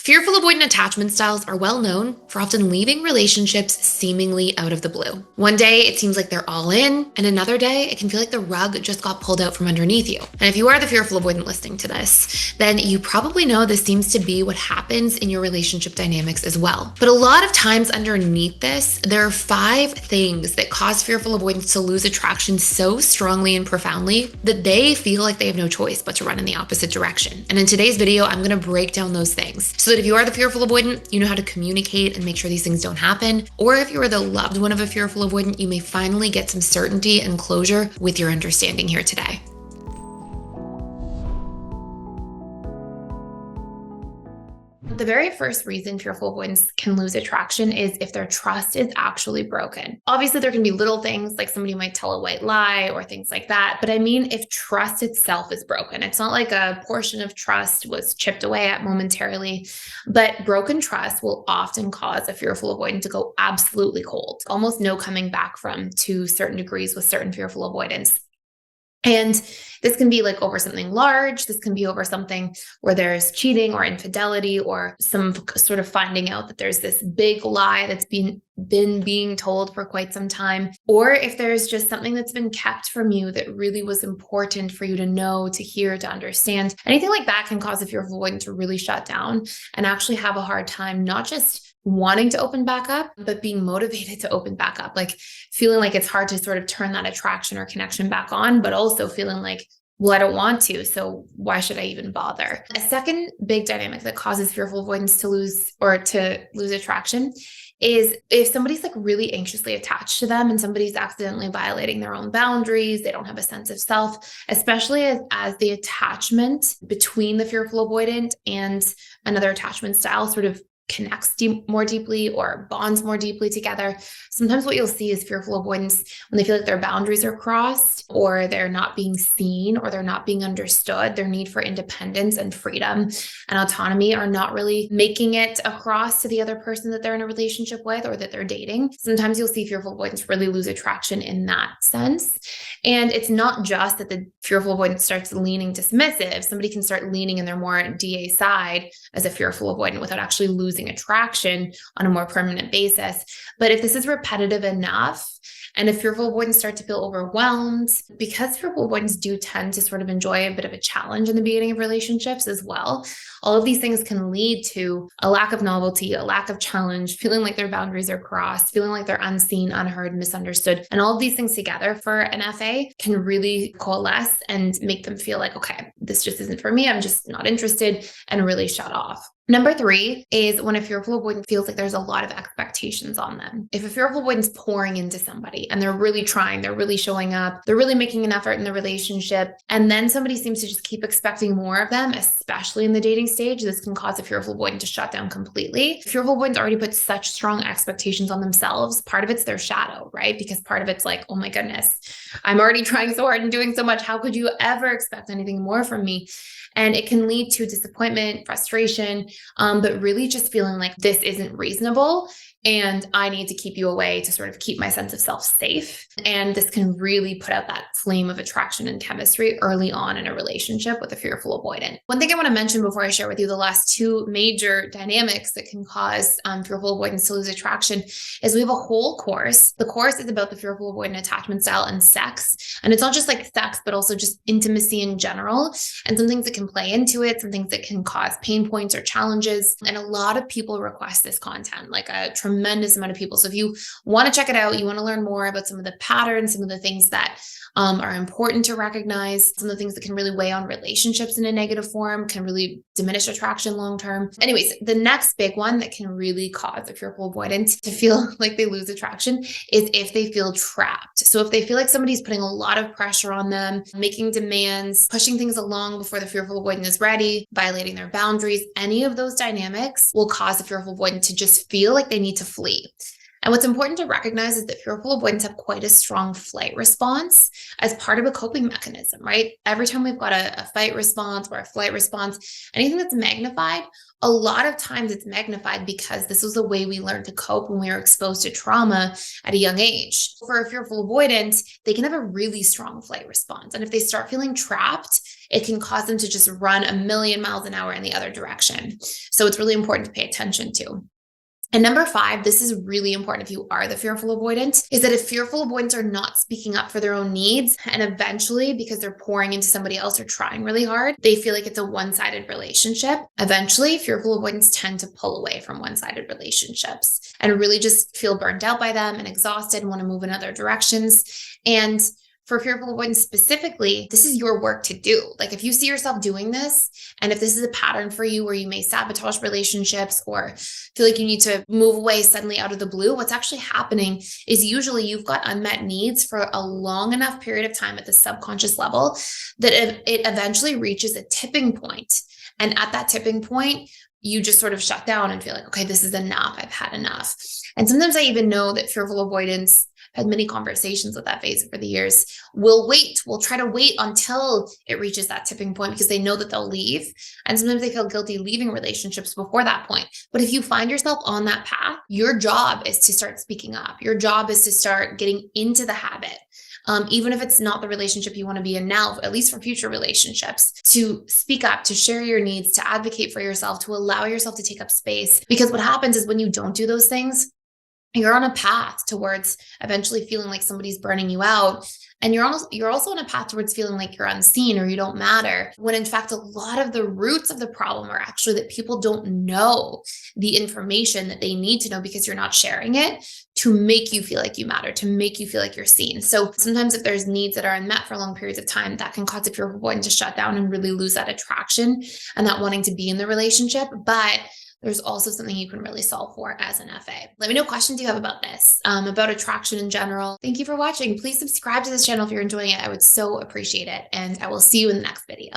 Fearful avoidant attachment styles are well known for often leaving relationships seemingly out of the blue. One day it seems like they're all in, and another day it can feel like the rug just got pulled out from underneath you. And if you are the fearful avoidant listening to this, then you probably know this seems to be what happens in your relationship dynamics as well. But a lot of times underneath this, there are 5 things that cause fearful avoidants to lose attraction so strongly and profoundly that they feel like they have no choice but to run in the opposite direction. And in today's video, I'm going to break down those things so that if you are the fearful avoidant, you know how to communicate and make sure these things don't happen. Or if you are the loved one of a fearful avoidant, you may finally get some certainty and closure with your understanding here today. The very first reason fearful avoidants can lose attraction is if their trust is actually broken. Obviously, there can be little things like somebody might tell a white lie or things like that. But I mean, if trust itself is broken, it's not like a portion of trust was chipped away at momentarily, but broken trust will often cause a fearful avoidant to go absolutely cold, almost no coming back from to certain degrees with certain fearful avoidants. And this can be like over something large. This can be over something where there's cheating or infidelity or some sort of finding out that there's this big lie that's been being told for quite some time. Or if there's just something that's been kept from you that really was important for you to know, to hear, to understand. Anything like that can cause a fearful avoidant to really shut down and actually have a hard time, not just wanting to open back up, but being motivated to open back up, like feeling like it's hard to sort of turn that attraction or connection back on, but also feeling like, well, I don't want to, so why should I even bother? A second big dynamic that causes fearful avoidance to lose attraction is if somebody's like really anxiously attached to them and somebody's accidentally violating their own boundaries, they don't have a sense of self, especially as the attachment between the fearful avoidant and another attachment style sort of connects more deeply or bonds more deeply together. Sometimes what you'll see is fearful avoidants when they feel like their boundaries are crossed or they're not being seen or they're not being understood, their need for independence and freedom and autonomy are not really making it across to the other person that they're in a relationship with or that they're dating. Sometimes you'll see fearful avoidants really lose attraction in that sense. And it's not just that the fearful avoidant starts leaning dismissive. Somebody can start leaning in their more DA side as a fearful avoidant without actually losing attraction on a more permanent basis. But if this is repetitive enough, and if fearful avoidants start to feel overwhelmed, because fearful avoidants do tend to sort of enjoy a bit of a challenge in the beginning of relationships as well, all of these things can lead to a lack of novelty, a lack of challenge, feeling like their boundaries are crossed, feeling like they're unseen, unheard, misunderstood. And all of these things together for an FA can really coalesce and make them feel like, okay, this just isn't for me. I'm just not interested, and really shut off. Number 3 is when a fearful avoidant feels like there's a lot of expectations on them. If a fearful avoidant's pouring into somebody and they're really trying, they're really showing up, they're really making an effort in the relationship, and then somebody seems to just keep expecting more of them, especially in the dating stage, this can cause a fearful avoidant to shut down completely. Fearful avoidants already put such strong expectations on themselves. Part of it's their shadow, right? Because part of it's like, oh my goodness, I'm already trying so hard and doing so much. How could you ever expect anything more from me? And it can lead to disappointment, frustration, but really just feeling like this isn't reasonable and I need to keep you away to sort of keep my sense of self safe. And this can really put out that flame of attraction and chemistry early on in a relationship with a fearful avoidant. One thing I want to mention before I share with you the last 2 major dynamics that can cause fearful avoidance to lose attraction is we have a whole course. The course is about the fearful avoidant attachment style and sex. And it's not just like sex, but also just intimacy in general and some things that can play into it, some things that can cause pain points or challenges. And a lot of people request this content, like a tremendous amount of people. So if you want to check it out, you want to learn more about some of the patterns, some of the things that are important to recognize, some of the things that can really weigh on relationships in a negative form, can really diminish attraction long-term. Anyways, the next big one that can really cause a fearful avoidant to feel like they lose attraction is if they feel trapped. So if they feel like somebody's putting a lot of pressure on them, making demands, pushing things along before the fearful avoidant is ready, violating their boundaries, any of those dynamics will cause the fearful avoidant to just feel like they need to flee. And what's important to recognize is that fearful avoidants have quite a strong flight response as part of a coping mechanism, right? Every time we've got a fight response or a flight response, anything that's magnified, a lot of times it's magnified because this was the way we learned to cope when we were exposed to trauma at a young age. For a fearful avoidant, they can have a really strong flight response. And if they start feeling trapped, it can cause them to just run a million miles an hour in the other direction. So it's really important to pay attention to. And number 5, this is really important if you are the fearful avoidant, is that if fearful avoidants are not speaking up for their own needs, and eventually, because they're pouring into somebody else or trying really hard, they feel like it's a one-sided relationship. Eventually, fearful avoidants tend to pull away from one-sided relationships and really just feel burned out by them and exhausted and want to move in other directions. And for fearful avoidance specifically, this is your work to do. Like if you see yourself doing this, and if this is a pattern for you where you may sabotage relationships or feel like you need to move away suddenly out of the blue, what's actually happening is usually you've got unmet needs for a long enough period of time at the subconscious level that it eventually reaches a tipping point. And at that tipping point, you just sort of shut down and feel like, okay, this is enough. I've had enough. And sometimes I even know that fearful avoidants, had many conversations with that phase over the years, will try to wait until it reaches that tipping point because they know that they'll leave. And sometimes they feel guilty leaving relationships before that point. But if you find yourself on that path, your job is to start speaking up. Your job is to start getting into the habit. Even if it's not the relationship you want to be in now, at least for future relationships, to speak up, to share your needs, to advocate for yourself, to allow yourself to take up space. Because what happens is when you don't do those things, you're on a path towards eventually feeling like somebody's burning you out. And you're also on a path towards feeling like you're unseen or you don't matter, when in fact, a lot of the roots of the problem are actually that people don't know the information that they need to know because you're not sharing it to make you feel like you matter, to make you feel like you're seen. So sometimes if there's needs that are unmet for long periods of time, that can cause a fearful avoidant to shut down and really lose that attraction and that wanting to be in the relationship. But there's also something you can really solve for as an FA. Let me know questions you have about this, about attraction in general. Thank you for watching. Please subscribe to this channel if you're enjoying it. I would so appreciate it. And I will see you in the next video.